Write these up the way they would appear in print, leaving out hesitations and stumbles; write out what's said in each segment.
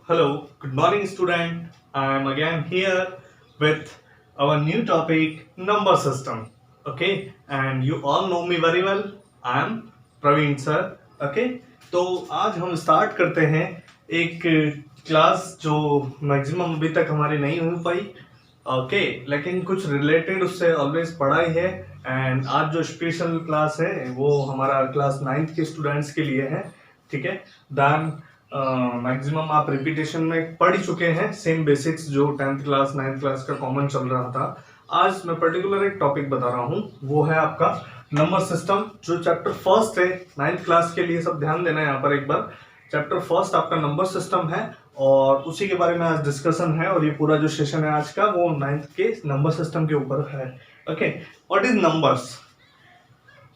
Hello, good morning, student. I am again here with our new topic, number system. Okay, and you all know me very well. I am Praveen sir. Okay, तो आज हम start करते हैं एक class जो maximum अभी तक हमारी नहीं हो पाई. ओके, लेकिन कुछ रिलेटेड उससे ऑलवेज पढ़ा ही है. एंड आज जो स्पेशल क्लास है वो हमारा क्लास 9th के स्टूडेंट्स के लिए है. ठीक है, दैन मैक्सिमम आप रिपीटेशन में पढ़ ही चुके हैं सेम बेसिक्स जो 10th क्लास 9th क्लास का कॉमन चल रहा था. आज मैं पर्टिकुलर एक टॉपिक बता रहा हूँ, वो है आपका नंबर सिस्टम, जो चैप्टर फर्स्ट है 9th क्लास के लिए. सब ध्यान देना है यहाँ पर एक बार. चैप्टर फर्स्ट आपका नंबर सिस्टम है और उसी के बारे में आज डिस्कशन है. और ये पूरा जो सेशन है आज का वो 9th के नंबर सिस्टम के ऊपर है. Okay, what is numbers?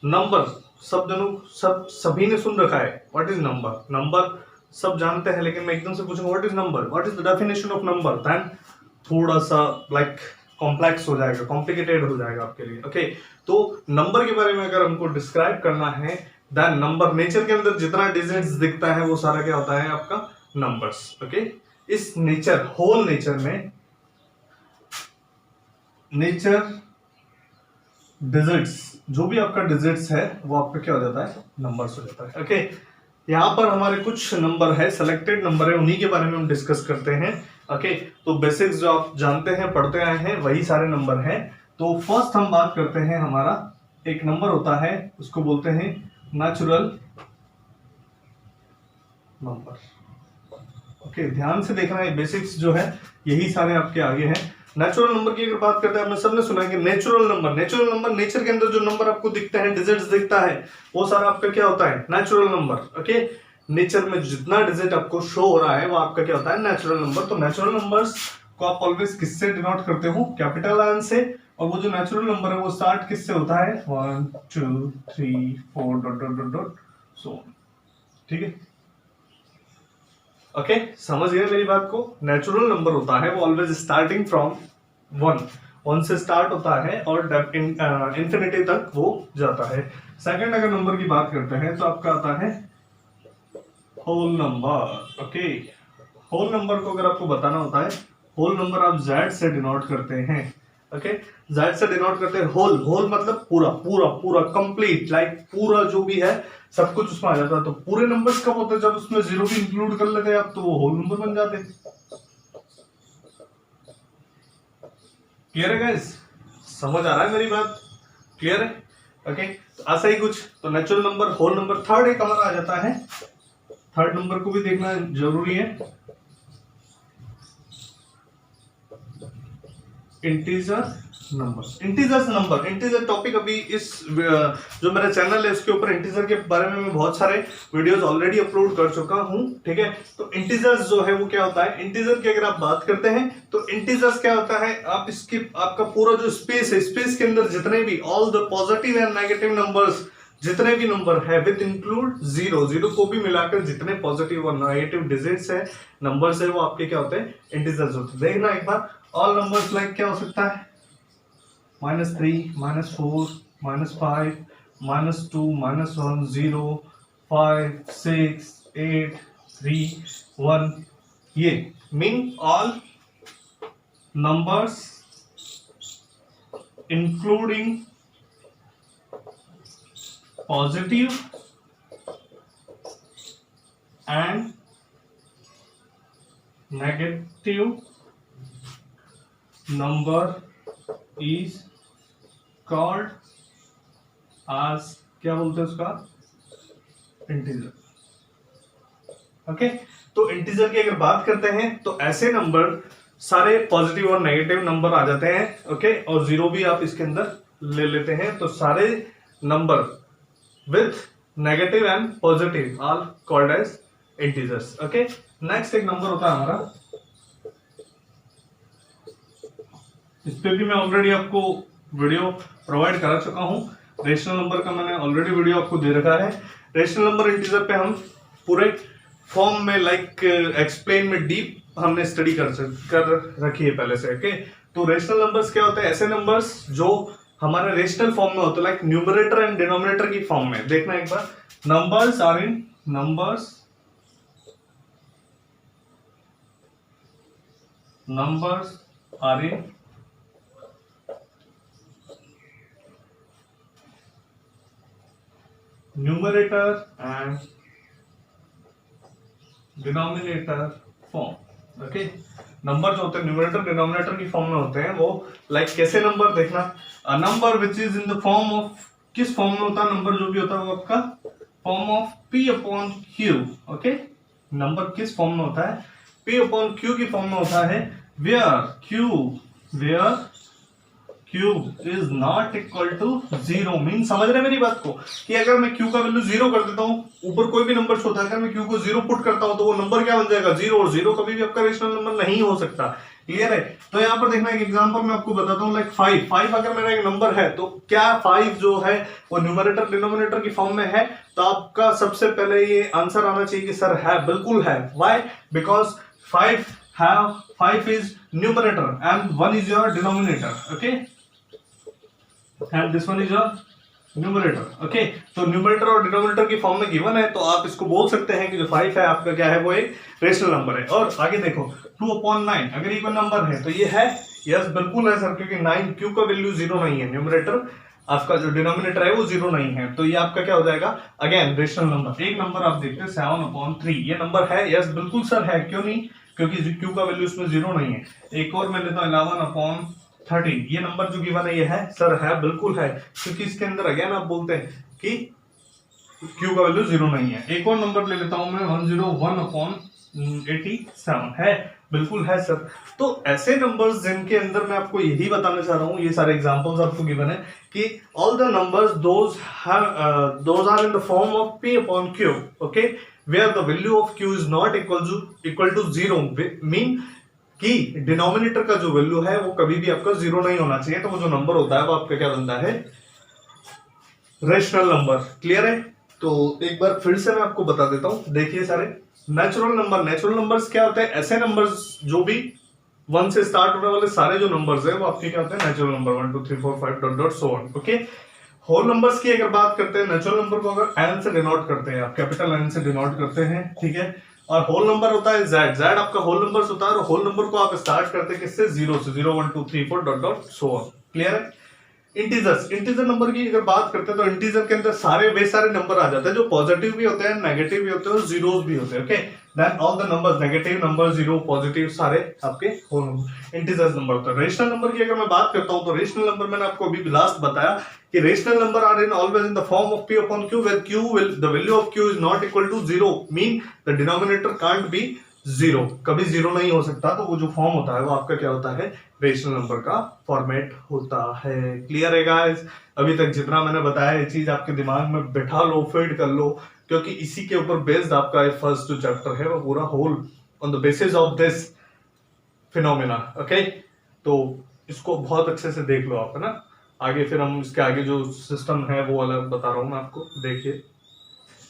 Number सभी ने सुन रखा है. What is number? नंबर सब जानते हैं, लेकिन मैं एकदम से पूछूंगा what is number, what is the definition of number, then थोड़ा सा लाइक कॉम्प्लेक्स हो जाएगा, कॉम्प्लिकेटेड हो जाएगा आपके लिए. ओके, तो नंबर के बारे में अगर हमको डिस्क्राइब करना है, देन नंबर नेचर के अंदर जितना डिजिट्स दिखता है वो सारा क्या होता है आपका नंबर्स. ओके, इस नेचर होल नेचर में नेचर डिजिट्स, जो भी आपका डिजिट्स है वो आपका क्या हो जाता है, नंबर्स हो जाता है. ओके, यहाँ पर हमारे कुछ नंबर है, सिलेक्टेड नंबर है, उन्हीं के बारे में हम डिस्कस करते हैं. ओके, तो बेसिक्स जो आप जानते हैं पढ़ते आए हैं वही सारे नंबर हैं. तो फर्स्ट हम बात करते हैं, हमारा एक नंबर होता है उसको बोलते हैं नेचुरल नंबर. ओके, ध्यान से देखना है, बेसिक्स जो है यही सारे आपके आगे हैं. नेचुरल नंबर की अगर बात करते हैं, आपने सबने सुना है कि नेचुरल नंबर नेचर के अंदर जो नंबर आपको दिखते हैं, डिजिट्स दिखता है, वो सारा आपका क्या होता है, नेचुरल नंबर. ओके, नेचर में जितना डिजिट आपको शो हो रहा है वो आपका क्या होता है, नेचुरल नंबर. तो नेचुरल नंबर्स को आप ऑलवेज किससे डिनोट करते हो, कैपिटल एन से. और वो जो नेचुरल नंबर है वो स्टार्ट किससे होता है, 1 2 3 4 dot dot dot dot so. ठीक है, ओके, समझ गए मेरी बात को. नेचुरल नंबर होता है वो ऑलवेज स्टार्टिंग फ्रॉम 1 से स्टार्ट होता है और इंफिनिटी तक वो जाता है. सेकंड अगर नंबर की बात करते हैं तो आपका आता है whole number. Okay, whole number को अगर आपको बताना होता है, होल नंबर आप z से डिनोट करते हैं. ओके, z से डिनोट करते हैं. होल मतलब पूरा पूरा पूरा कंप्लीट, लाइक पूरा जो भी है सब कुछ उसमें आ जाता है. तो पूरे नंबर्स कब होते हैं, जब उसमें जीरो भी इंक्लूड कर लेते हैं आप, तो वो होल नंबर बन जाते हैं. क्लियर है गाइस? समझ आ रहा है मेरी बात? क्लियर है? ओके, तो ऐसा ही कुछ. तो natural number, whole number. Third एक हमारा आ जाता है, थर्ड नंबर को भी देखना जरूरी है, इंटीजर नंबर. इंटीजर टॉपिक अभी इस जो मेरा चैनल है उसके ऊपर इंटीजर के बारे में मैं बहुत सारे वीडियोस ऑलरेडी अपलोड कर चुका हूं. ठीक है, तो इंटीजर्स जो है वो क्या होता है, इंटीजर की अगर आप बात करते हैं तो इंटीजर्स क्या होता है, आप इसके आपका पूरा जो स्पेस है, स्पेस के अंदर जितने भी all the positive and negative numbers, जितने भी नंबर है विद इंक्लूड जीरो को भी मिलाकर जितने पॉजिटिव और नेगेटिव डिजिट्स है, नंबर्स है, वो आपके क्या होते हैं, इंटीजर्स होते हैं. देखना एक बार, ऑल नंबर्स लाइक क्या हो सकता है, -3 -4 -5 -2 -1 0 5 6 8 3 1. ये mean all numbers including positive and negative number is called as, क्या बोलते हैं उसका, इंटीजर. ओके, तो इंटीजर की अगर बात करते हैं तो ऐसे नंबर सारे पॉजिटिव और नेगेटिव नंबर आ जाते हैं. ओके, और जीरो भी आप इसके अंदर ले लेते हैं. तो सारे number with negative and positive are called as integers. Okay, next एक नंबर होता है हमारा, इस पे भी मैं ऑलरेडी आपको वीडियो प्रोवाइड करा चुका हूं. रेशनल नंबर का मैंने ऑलरेडी वीडियो आपको दे रखा है. रेशनल नंबर इंटीजर पे हम पूरे फॉर्म में लाइक एक्सप्लेन में डीप हमने स्टडी कर रखी है पहले से. ओके, तो रेशनल नंबर्स क्या होते हैं, ऐसे नंबर्स जो हमारे रेशनल फॉर्म में होते हैं, लाइक न्यूमरेटर एंड डिनोमिनेटर की फॉर्म में. देखना एक बार, numbers are in numbers numbers are in numerator and denominator form. Okay, number जो होते हैं न्यूमरेटर डिनोमिनेटर की फॉर्म में होते हैं, वो लाइक कैसे नंबर देखना, number which is in the form of, किस फॉर्म में होता है नंबर जो भी होता है वो आपका form of p upon q. Okay, number किस फॉर्म में होता है, p अपॉन q की फॉर्म में होता है, where q is not equal to 0. Mean समझ रहे हैं मेरी बात को, कि अगर मैं q का वैल्यू 0 कर देता हूं, ऊपर कोई भी नंबर होता है, अगर मैं q को 0 पुट करता हूं तो वो नंबर क्या बन जाएगा, 0, और 0 कभी भी आपका रेशनल नंबर नहीं हो सकता. क्लियर है. तो यहाँ पर देखना एक एग्जांपल मैं आपको बताता हूँ, लाइक 5 अगर मेरा एक नंबर है, तो क्या 5 जो है वो न्यूमरेटर डिनोमिनेटर की फॉर्म में है, तो आपका सबसे पहले ये आंसर आना चाहिए कि सर है, बिल्कुल है. Why? Because 5 is numerator and 1 is your denominator. Okay, and this one is your numerator. Okay, तो न्यूमरेटर और डिनोमिनेटर की फॉर्म में गिवन है, तो आप इसको बोल सकते हैं कि जो 5 है आपका क्या है, वो एक रेशनल नंबर है. और आगे देखो 2/9 अगर इवन नंबर है तो ये है, यस बिल्कुल है सर, क्योंकि 9 क्यू का वैल्यू 0 नहीं है, न्यूमरेटर आपका जो डिनोमिनेटर है वो 0 नहीं है, तो ये आपका क्या हो जाएगा, अगेन रेशनल नंबर. एक नंबर आप देखते हैं 7/3, ये नंबर है, यस बिल्कुल सर है, क्यों नहीं, क्योंकि क्यू का वैल्यू इसमें 0 नहीं है. एक और मैं लेता हूँ 11/13, ये नंबर जो गिवन है ये है सर, है बिल्कुल है, क्योंकि इसके अंदर अगेन आप बोलते हैं कि q का वैल्यू 0 नहीं है. एक और नंबर ले लेता हूं मैं 101/87, है बिल्कुल है सर. तो ऐसे नंबर्स जिनके अंदर मैं आपको यही बताना चाह रहा हूं, ये सारे एग्जांपल्स आपको गिवन है कि all the numbers those are in the form of p/q. Okay, where the value of q is not equal to 0, mean कि डिनोमिनेटर का जो वैल्यू है वो कभी भी आपका 0 नहीं होना चाहिए, तो वो जो नंबर होता है वो आपका क्या बनता है, रेशनल नंबर. क्लियर है. तो एक बार फिर से मैं आपको बता देता हूं, देखिए सारे नेचुरल नंबर्स क्या होते हैं, ऐसे नंबर्स जो भी 1 से स्टार्ट होने वाले सारे जो नंबर्स है वो आपके क्या होते हैं, natural number. 1 2 3 4 5 dot so on. Okay, whole numbers की अगर बात करते हैं, नेचुरल नंबर को अगर n से डिनोट करते हैं, आप कैपिटल N से डिनोट करते हैं, ठीक है, और होल नंबर होता है z आपका होल नंबर्स होता है, और होल नंबर को आप स्टार्ट करते हैं किससे, 0 से, 0 1 2 3 4 डॉट सो ऑन. क्लियर है. इंटीजर नंबर की अगर बात करते हैं, तो इंटीजर के अंदर वे सारे नंबर आ जाते हैं जो पॉजिटिव भी होते हैं, नेगेटिव भी होते हैं, और जीरोस भी होते हैं. Okay, then all the numbers, negative number, zero, positive, सारे आपके होल इंटीजर नंबर होते हैं. रेशनल नंबर की अगर मैं बात करता हूं, तो रेशनल नंबर मैंने आपको अभी लास्ट बताया कि rational number are in always in the form of p/q, where the value of q is not equal to 0, mean the denominator can't be 0, कभी 0 नहीं हो सकता. तो वो जो फॉर्म होता है वो आपका क्या होता है, रेशनल नंबर का फॉर्मेट होता है. क्लियर है गाइस. अभी तक जितना मैंने बताया ये चीज आपके दिमाग में बैठा लो, फीड कर लो, क्योंकि इसी के ऊपर बेस्ड आपका फर्स्ट जो चैप्टर है वो पूरा whole on the basis of this phenomena. Okay, तो इसको बहुत अच्छे से देख लो आप, है ना. आगे फिर हम इसके आगे जो सिस्टम है वो अलग बता रहा हूं मैं आपको. देखिए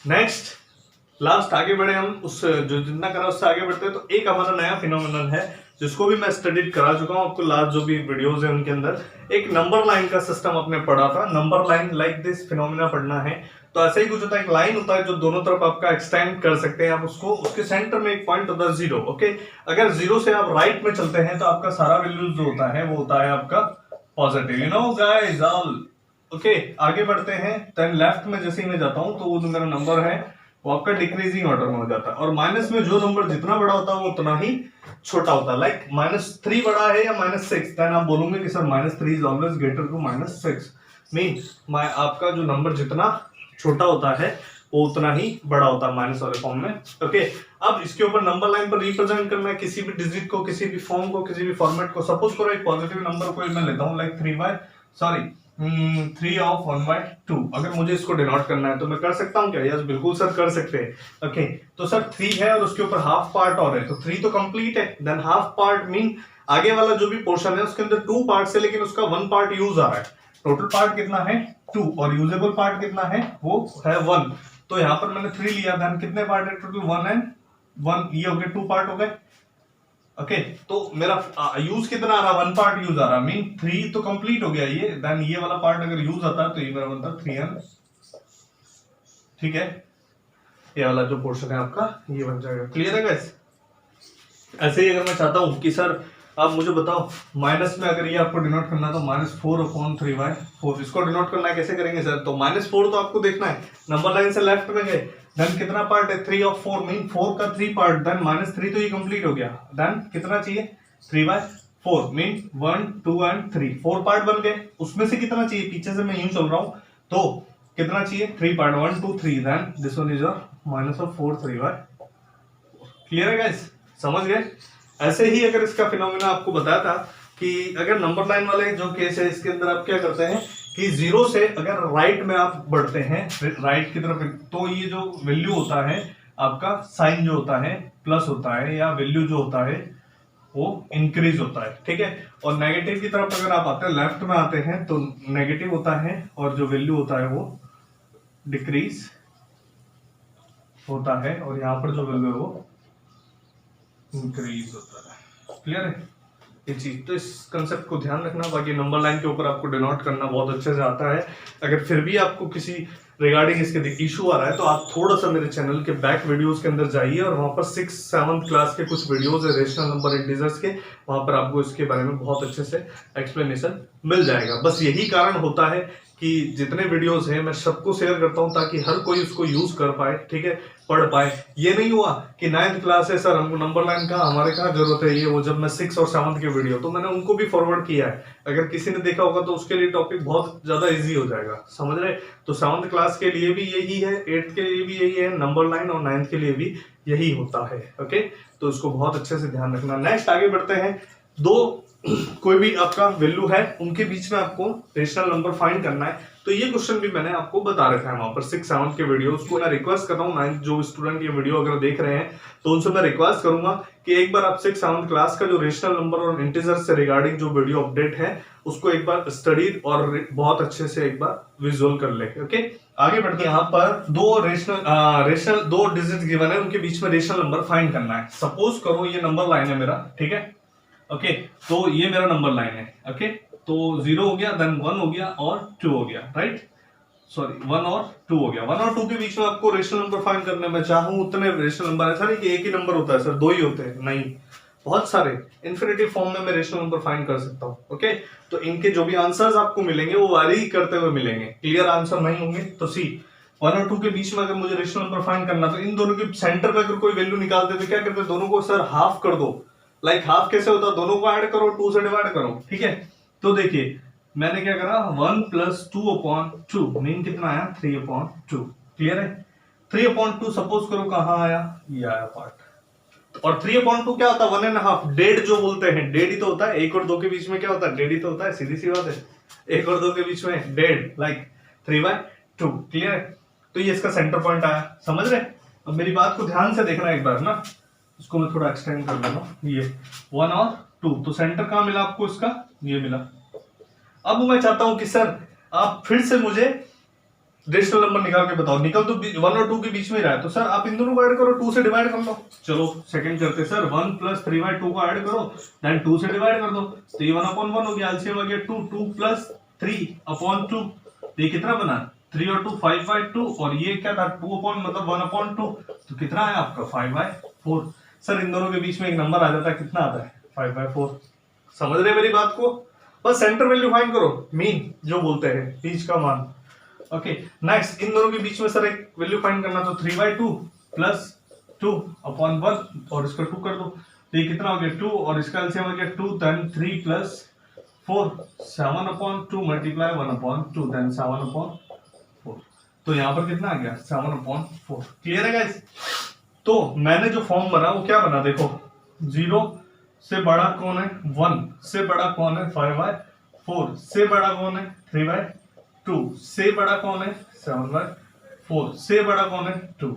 नेक्स्ट लास्ट आगे बढ़े हम, उस जो जितना करा उससे आगे बढ़ते हैं. तो एक हमारा नया फिनोमेनन है जिसको भी मैं स्टडी करा चुका हूं आपको. लास्ट जो भी वीडियोस है उनके अंदर एक नंबर लाइन का सिस्टम आपने पढ़ा था. Number line like this phenomena पढ़ना है. तो ऐसा ही कुछ होता है, एक लाइन होता है जो दोनों तरफ आपका एक्सटेंड कर सकते हैं आप उसको. उसके सेंटर में एक पॉइंट होता है 0. ओके, अगर 0 से आप राइट में चलते हैं तो आपका सारा वैल्यू जो होता है वो होता है आपका positive. You know guys all. Okay, आगे बढ़ते हैं. देन लेफ्ट में जैसे ही मैं जाता हूं तो वो जो मेरा नंबर है वो आपका डिक्रीजिंग ऑर्डर में हो जाता है, और माइनस में जो नंबर जितना बड़ा होता है वो उतना ही छोटा होता है. लाइक -3 बड़ा है या -6, देन आप बोलोगे कि sir -3 is always greater to -6, mean आपका जो नंबर जितना छोटा होता है वो उतना ही बड़ा होता है माइनस वाले फॉर्म में. ओके, अब इसके ऊपर नंबर लाइन पर रिप्रेजेंट करना है किसी भी डिजिट को, किसी भी फॉर्म को, किसी भी फॉर्मेट को. सपोज करो एक पॉजिटिव नंबर को मैं लेता हूं, लाइक 3 ऑफ 1/2. अगर मुझे इसको डिनोट करना है तो मैं कर सकता हूं क्या? यस बिल्कुल सर कर सकते हैं. ओके, तो सर 3 है और उसके ऊपर हाफ पार्ट और है, तो 3 तो कंप्लीट है. देन हाफ पार्ट मीन आगे वाला जो भी पोर्शन है उसके अंदर 2 पार्ट्स है, लेकिन उसका 1 पार्ट यूज आ रहा है. टोटल पार्ट कितना है 2, और यूजेबल पार्ट कितना है वो है 1. तो यहां पर मैंने 3 लिया. देन कितने पार्ट है टोटल? 1 एंड 1, ये हो गए 2 पार्ट हो गए. ओके, तो मेरा यूज कितना आ रहा? 1 पार्ट यूज आ रहा, मीन 3 तो कंप्लीट हो गया ये. देन ये वाला पार्ट अगर यूज आता है तो ये मेरा बनता 3n. ठीक है, ये वाला जो पोर्शन है आपका ये बन जाएगा. क्लियर है गाइस? ऐसे ही अगर मैं चाहता हूं कि सर अब मुझे बताओ माइनस में अगर ये आपको डिनोट करना है तो -4/3/4 इसको डिनोट करना है, कैसे करेंगे सर? तो -4 तो आपको देखना है, नंबर लाइन से लेफ्ट में गए, देन कितना पार्ट है 3 ऑफ 4 मीन 4 का 3 पार्ट, देन -3 तो ये कंप्लीट हो गया, देन कितना चाहिए 3/4 मीन 1 2 एंड 3 4 पार्ट बन गए, उसमें से कितना चाहिए, पीछे से मैं यूं चल रहा हूं तो कितना चाहिए 3 part 1 2 3, then this one is -4 3/4। Clear है गाइस, समझ गए? ऐसे ही अगर इसका फिनोमेना आपको बताया था कि अगर नंबर लाइन वाले जो केस है इसके अंदर आप क्या करते हैं कि जीरो से अगर राइट में आप बढ़ते हैं, राइट की तरफ, तो ये जो वैल्यू होता है आपका साइन जो होता है प्लस होता है, या वैल्यू जो होता है वो इंक्रीज होता है, ठीक है। और नेगेटिव की तरफ अगर आप आते हैं, लेफ्ट में आते हैं तो नेगेटिव होता है और जो वैल्यू होता है वो डिक्रीज होता है, और यहाँ पर जो वैल्यू है वो इंक्रीज होता है। क्लियर है ये चीज? तो इस कंसेप्ट को ध्यान रखना। बाकी नंबर लाइन के ऊपर आपको डिनोट करना बहुत अच्छे से आता है। अगर फिर भी आपको किसी रिगार्डिंग इसके इशू आ रहा है तो आप थोड़ा सा मेरे चैनल के बैक वीडियोस के अंदर जाइए और वहां पर 6-7 क्लास के कुछ वीडियोस है रेशनल नंबर इंटीजर्स के, वहां पर आपको इसके बारे में बहुत अच्छे से एक्सप्लेनेशन मिल जाएगा। बस यही कारण होता है कि जितने वीडियोस हैं मैं सबको शेयर करता हूं ताकि हर कोई उसको यूज कर पाए, ठीक है, पढ़ पाए। ये नहीं हुआ कि 9th क्लास है सर हमको नंबर लाइन का हमारे कहाँ जरूरत है, ये वो जब मैं 6 और 7 के वीडियो तो मैंने उनको भी फॉरवर्ड किया है, अगर किसी ने देखा होगा तो उसके लिए टॉपिक बहुत ज्यादा इजी हो जाएगा, समझ रहे? तो 7th क्लास के लिए भी यही है, 8th के लिए भी यही है नंबर लाइन, और 9th के लिए भी यही होता है। ओके, तो इसको बहुत अच्छे से ध्यान रखना। नेक्स्ट आगे बढ़ते हैं। दो कोई भी आपका वैल्यू है उनके बीच में आपको रेशनल नंबर फाइंड करना है, तो ये क्वेश्चन भी मैंने आपको बता रखा है वहां पर 6-7 के वीडियो। उसको मैं रिक्वेस्ट कर रहा हूँ 9th जो स्टूडेंट ये वीडियो अगर देख रहे हैं तो उनसे मैं रिक्वेस्ट करूंगा कि एक बार आप 6-7 क्लास का जो रेशनल नंबर और इंटीजर से रिगार्डिंग जो वीडियो अपडेट है उसको एक बार स्टडी और बहुत अच्छे से एक बार विजुअल कर ले। ओके, आगे बढ़ते यहाँ पर दो रेशनल दो डिजिट गिवन है, उनके बीच में रेशनल नंबर फाइंड करना है। सपोज करो ये नंबर लाइन है मेरा, ठीक है, ओके, तो ये मेरा नंबर लाइन है। ओके, तो 0 हो गया, देन 1 हो गया और 2 हो गया, राइट, सॉरी 1 और 2 हो गया। 1 और 2 के बीच में आपको रेशनल नंबर फाइंड करने में चाहूं उतने रेशनल नंबर है, सर कि एक ही नंबर होता है सर, 2 ही होते हैं, नहीं, बहुत सारे इन्फिनिटिव फॉर्म में मैं रेशनल नंबर फाइंड कर सकता हूं। ओके, तो इनके जो भी आंसर्स आपको मिलेंगे वो वारी करते हुए मिलेंगे, क्लियर आंसर नहीं होंगे। तो सी 1 और 2 के बीच में अगर मुझे रेशनल नंबर फाइंड करना तो इन दोनों के सेंटर पे अगर कोई वैल्यू निकालते तो क्या करते, दोनों को सर हाफ कर दो। लाइक हाफ कैसे होता है, दोनों को ऐड करो, 2 से डिवाइड करो, ठीक है। तो देखिए मैंने क्या करा, 1 + 2/2 मीन कितना आया 3/2, क्लियर है। 3/2 सपोज करो कहां आया, ये आया पार्ट, और 3/2 क्या होता है 1.5, डेढ़ जो बोलते हैं, डेढ़ ही तो होता है। 1 और 2 के बीच में क्या होता है, डेढ़ ही तो होता है, सीधी सी बात है। 1 और 2 के बीच में डेढ़, लाइक 3/2, क्लियर है। तो ये इसका सेंटर पॉइंट आया, समझ रहे? अब मेरी बात को ध्यान से देखना एक बार ना, इसको मैं थोड़ा एक्सटेंड कर लेता हूं। ये 1 और 2, तो सेंटर कहां मिला आपको इसका, ये मिला। अब मैं चाहता हूं कि सर आप फिर से मुझे रेशनल नंबर निकाल के बताओ, निकल तो 1 और 2 के बीच में रहा है, तो सर आप इन दोनों को ऐड करो, 2 से डिवाइड कर लो। चलो सेकंड करते सर, 1 + 3/2 को ऐड करो, देन 2 से डिवाइड कर दो, तो ये 1/1 हो गया, एलसीएम आ गया 2 + 3/2, ये कितना बना 3 और 2 5/2, और ये क्या था 2 मतलब 1/2, तो कितना है आपका 5/4। सर इन दोनों के बीच में एक नंबर आ जाता है, कितना आता है 5/4। समझ रहे मेरी बात को? बस सेंटर वैल्यू फाइंड करो, मीन जो बोलते हैं बीच का मान। ओके, नेक्स्ट इन दोनों के बीच में सर एक वैल्यू फाइंड करना, तो 3/2 + 2/1 और इसका 2 कर दो, तो ये कितना हो गया 2, और इसका एलसीएम हो गया 2, देन 3 + 4 7/2 मल्टीप्लाई 1/2, देन 7/4। तो यहाँ पर कितना आ गया 7/4। क्लियर है गाइस? तो मैंने जो फॉर्म बना वो क्या बना, देखो 0 से बड़ा कौन है 1, से बड़ा कौन है 5/4, से बड़ा कौन है 3/2, से बड़ा कौन है 7/4, से बड़ा कौन है 2।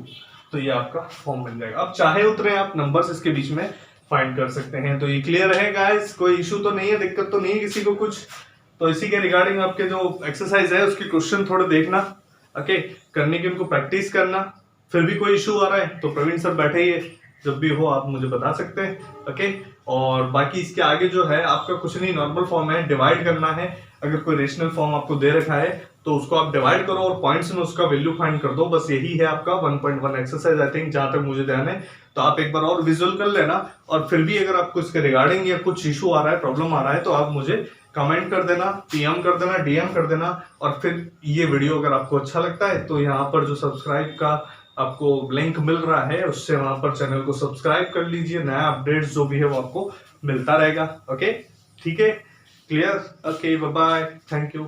तो ये आपका फॉर्म बन जाएगा। अब चाहे उतने आप नंबर्स इसके बीच में फाइंड कर सकते हैं। तो ये क्लियर है गाइस, कोई इशू तो नहीं है, दिक्कत तो नहीं है किसी को कुछ? तो इसी के रिगार्डिंग आपके जो एक्सरसाइज है उसके क्वेश्चन थोड़े देखना, ओके, करने की उनको प्रैक्टिस करना। फिर भी कोई इशू आ रहा है तो प्रवीण सर बैठे ही है, जब भी हो आप मुझे बता सकते हैं, ओके। और बाकी इसके आगे जो है आपका कुछ नहीं, नॉर्मल फॉर्म है, डिवाइड करना है। अगर कोई रेशनल फॉर्म आपको दे रखा है तो उसको आप डिवाइड करो और पॉइंट्स में उसका वैल्यू फाइंड कर दो। बस यही है आपका 1.1 एक्सरसाइज, आई थिंक, जहां तक मुझे ध्यान है। तो आप एक बार और विजुअल कर लेना, और फिर भी अगर आपको इसके रिगार्डिंग या कुछ इशू आ रहा है, प्रॉब्लम आ रहा है, तो आप मुझे कमेंट कर देना, पीएम कर देना, डीएम कर देना। और फिर ये वीडियो अगर आपको अच्छा लगता है तो यहाँ पर जो सब्सक्राइब का आपको लिंक मिल रहा है, उससे वहां पर चैनल को सब्सक्राइब कर लीजिए। नया अपडेट्स जो भी है वो आपको मिलता रहेगा। ओके, ठीक है, clear? Okay, bye bye, thank you.